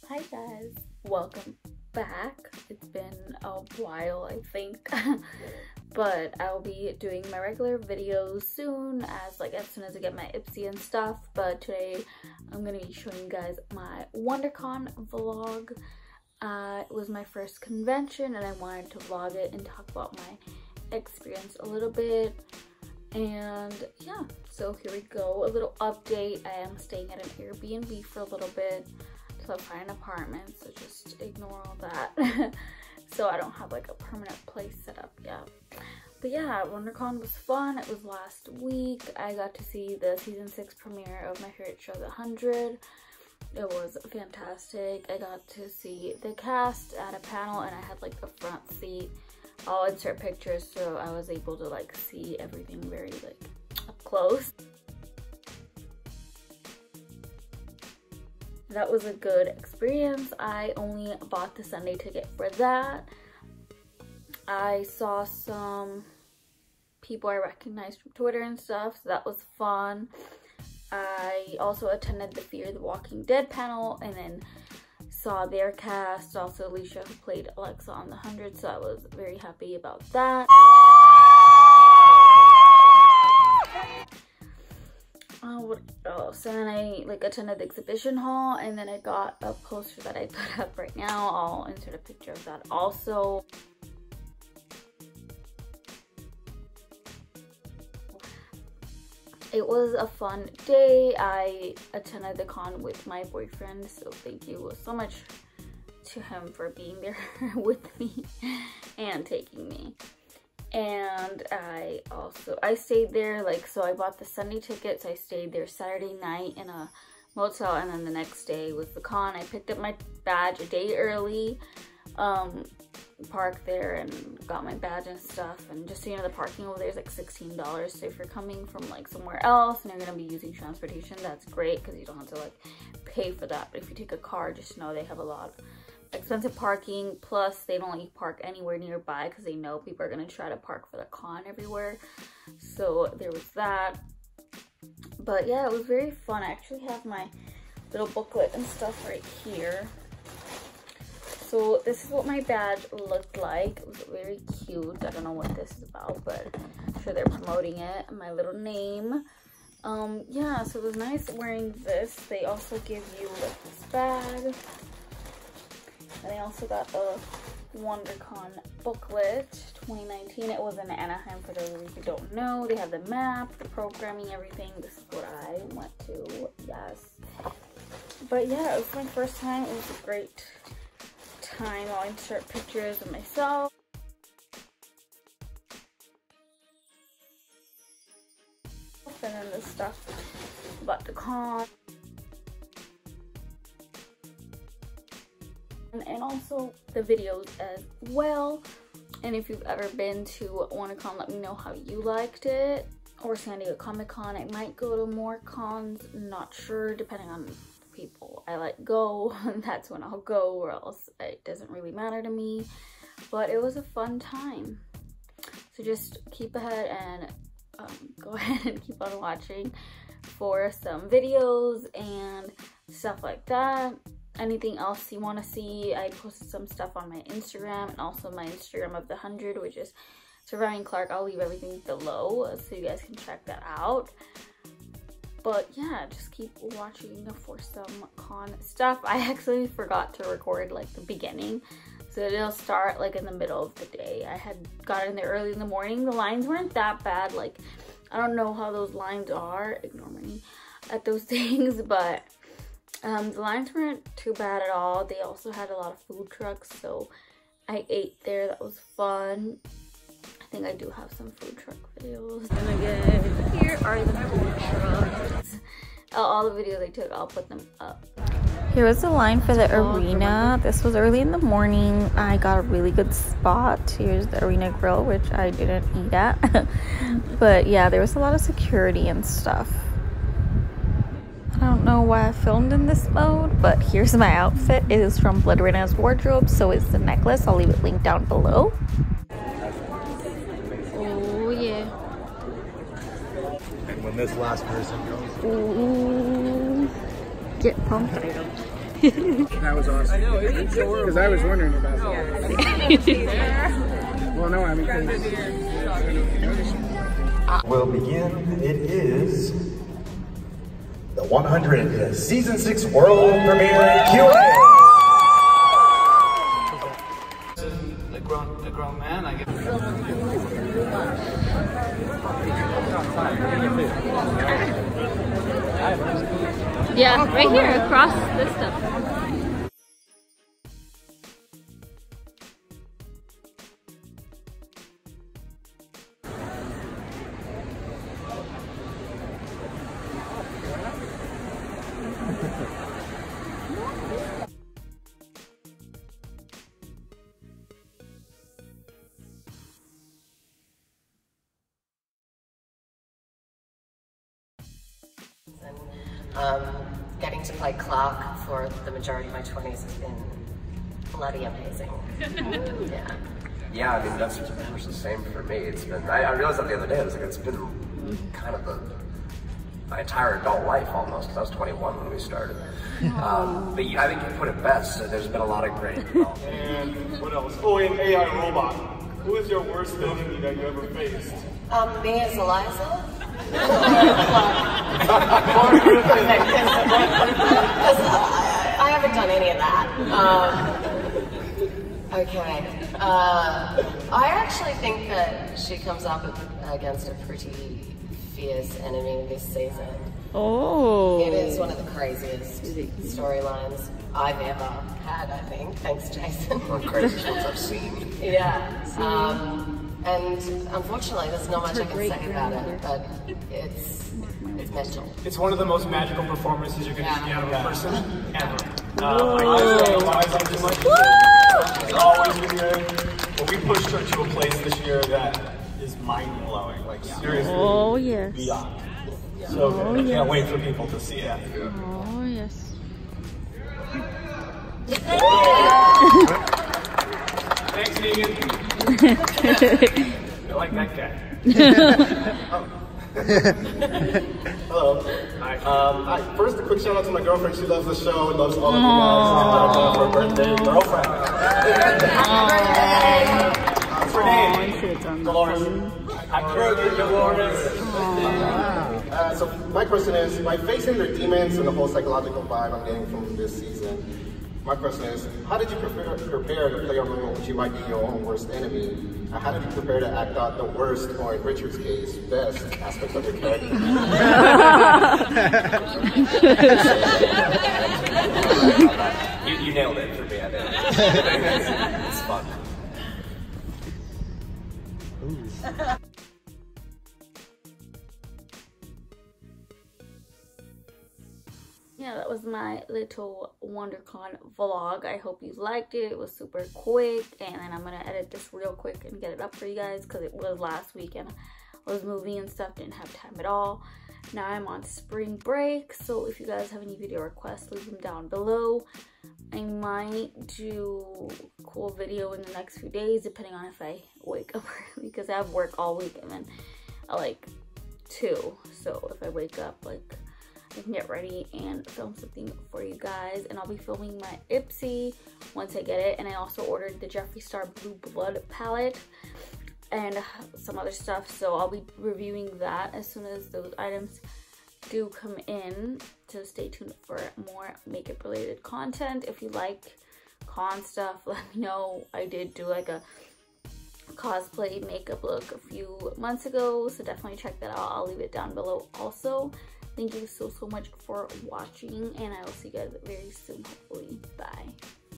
Hi guys, welcome back. It's been a while, I think, but I'll be doing my regular videos soon, as soon as I get my Ipsy and stuff. But today I'm gonna be showing you guys my Wondercon vlog. It was my first convention and I wanted to vlog it and talk about my experience a little bit. And yeah, so here we go. A little update. I am staying at an Airbnb for a little bit till I find an apartment, so just ignore all that. So I don't have like a permanent place set up yet. But yeah, Wondercon was fun. It was last week. I got to see the season 6 premiere of my favorite show, The 100. It was fantastic. I got to see the cast at a panel and I had like a front seat. I'll insert pictures so I was able to like see everything very like up close. That was a good experience. I only bought the Sunday ticket for that. I saw some people I recognized from Twitter and stuff, so that was fun. I also attended the Fear the Walking Dead panel and then saw their cast, also Alicia who played Alexa on The 100, so I was very happy about that. What else? And then I like attended the exhibition hall and then I got a poster that I put up right now. I'll insert a picture of that also. It was a fun day. I attended the con with my boyfriend, so thank you so much to him for being there with me and taking me. And I stayed there, so I bought the Sunday tickets. I stayed there Saturday night in a motel, and then the next day was the con. I picked up my badge a day early, parked there and got my badge and stuff. And just so you know, the parking over there is like $16. So if you're coming from like somewhere else and you're gonna be using transportation, that's great because you don't have to like pay for that. But if you take a car, just know they have a lot of expensive parking, plus they don't let you park anywhere nearby because they know people are going to try to park for the con everywhere. So there was that. But yeah, it was very fun. I actually have my little booklet and stuff right here. So this is what my badge looked like. It was very cute. I don't know what this is about, but I'm sure they're promoting it. My little name. Yeah, so it was nice wearing this. They also give you like this bag. And I also got the WonderCon booklet 2019. It was in Anaheim, for those of you who don't know. They have the map, the programming, everything. This is what I went to, yes. But yeah, it was my first time. It was a great time. I'll insert pictures of myself. And then the stuff about the con. And also the videos as well. And if you've ever been to Wondercon, let me know how you liked it. Or San Diego Comic-Con. I might go to more cons, not sure, depending on the people I let go. That's when I'll go, or else it doesn't really matter to me. But it was a fun time. So just keep ahead and go ahead and keep on watching for some videos and stuff like that. Anything else you want to see, I posted some stuff on my Instagram and also my Instagram of The 100, which is Surviving Clark. I'll leave everything below so you guys can check that out. But yeah, just keep watching for some con stuff. I actually forgot to record like the beginning, so it'll start like in the middle of the day. I had got in there early in the morning. The lines weren't that bad. Like, I don't know how those lines are, ignore me, at those things, but the lines weren't too bad at all. They also had a lot of food trucks, so I ate there. That was fun. I think I do have some food truck videos. And again, here are the food trucks. All the videos I took, I'll put them up. Here was the line for the arena. This was early in the morning. I got a really good spot. Here's the arena grill, which I didn't eat at. But yeah, there was a lot of security and stuff. I don't know why I filmed in this mode, but here's my outfit. It is from Blood Rena's wardrobe, so it's the necklace. I'll leave it linked down below. Oh yeah. And when this last person goes, Ooh, get pumped. That was awesome. I know, because I was wondering about that. Well, no, I mean, We'll begin. It is the 100 Season 6 World Premiere Q&A. The grown man, I guess. Yeah, right here across this stuff. Getting to play Clark for the majority of my 20s has been bloody amazing. Yeah, I mean, that's pretty much the same for me. It's been, I realized that the other day, I was like, it's been kind of my entire adult life almost, because I was 21 when we started. But I think you put it best, so there's been a lot of great development. And what else? Oh, and AI robot. Who is your worst enemy that you ever faced? Me as Eliza? I haven't done any of that. Okay. I actually think that she comes up against a pretty fierce enemy this season. Oh. It is one of the craziest storylines I've ever had, I think. Thanks, Jason. One of the craziest ones I've seen. Yeah. And unfortunately, there's not much I can say about it, but it's mental. It's one of the most magical performances you're going to see out of a person ever. It's always been good. But we pushed her to a place this year that is mind-blowing. Like, seriously. Oh, yes. Beyond. So good. I can't wait for people to see it. Oh, yes. Thanks, Megan. I like that guy. Hello. Hi. First, a quick shout out to my girlfriend. She loves the show and loves all of you guys. For her birthday, girlfriend. What's her name? Dolores. I heard you, Dolores. So my question is, by facing the demons and the whole psychological vibe I'm getting from this season, my question is, how did you prepare to play a role which you might be your own worst enemy? And how did you prepare to act out the worst, or in Richard's case, best aspects of your character? You nailed it for me, I think. It's fun. Yeah, that was my little WonderCon vlog. I hope you liked it. It was super quick, and then I'm gonna edit this real quick and get it up for you guys because it was last week and I was moving and stuff, didn't have time at all. Now I'm on spring break, so if you guys have any video requests, leave them down below. I might do a cool video in the next few days, depending on if I wake up early, because I have work all week and then at like 2. So if I wake up, like, I can get ready and film something for you guys. And I'll be filming my Ipsy once I get it. And I also ordered the Jeffree Star Blue Blood palette and some other stuff, so I'll be reviewing that as soon as those items do come in. So stay tuned for more makeup related content. If you like con stuff, let me know. I did do like a cosplay makeup look a few months ago, so definitely check that out. I'll leave it down below also. Thank you so much for watching, and I will see you guys very soon, hopefully. Bye.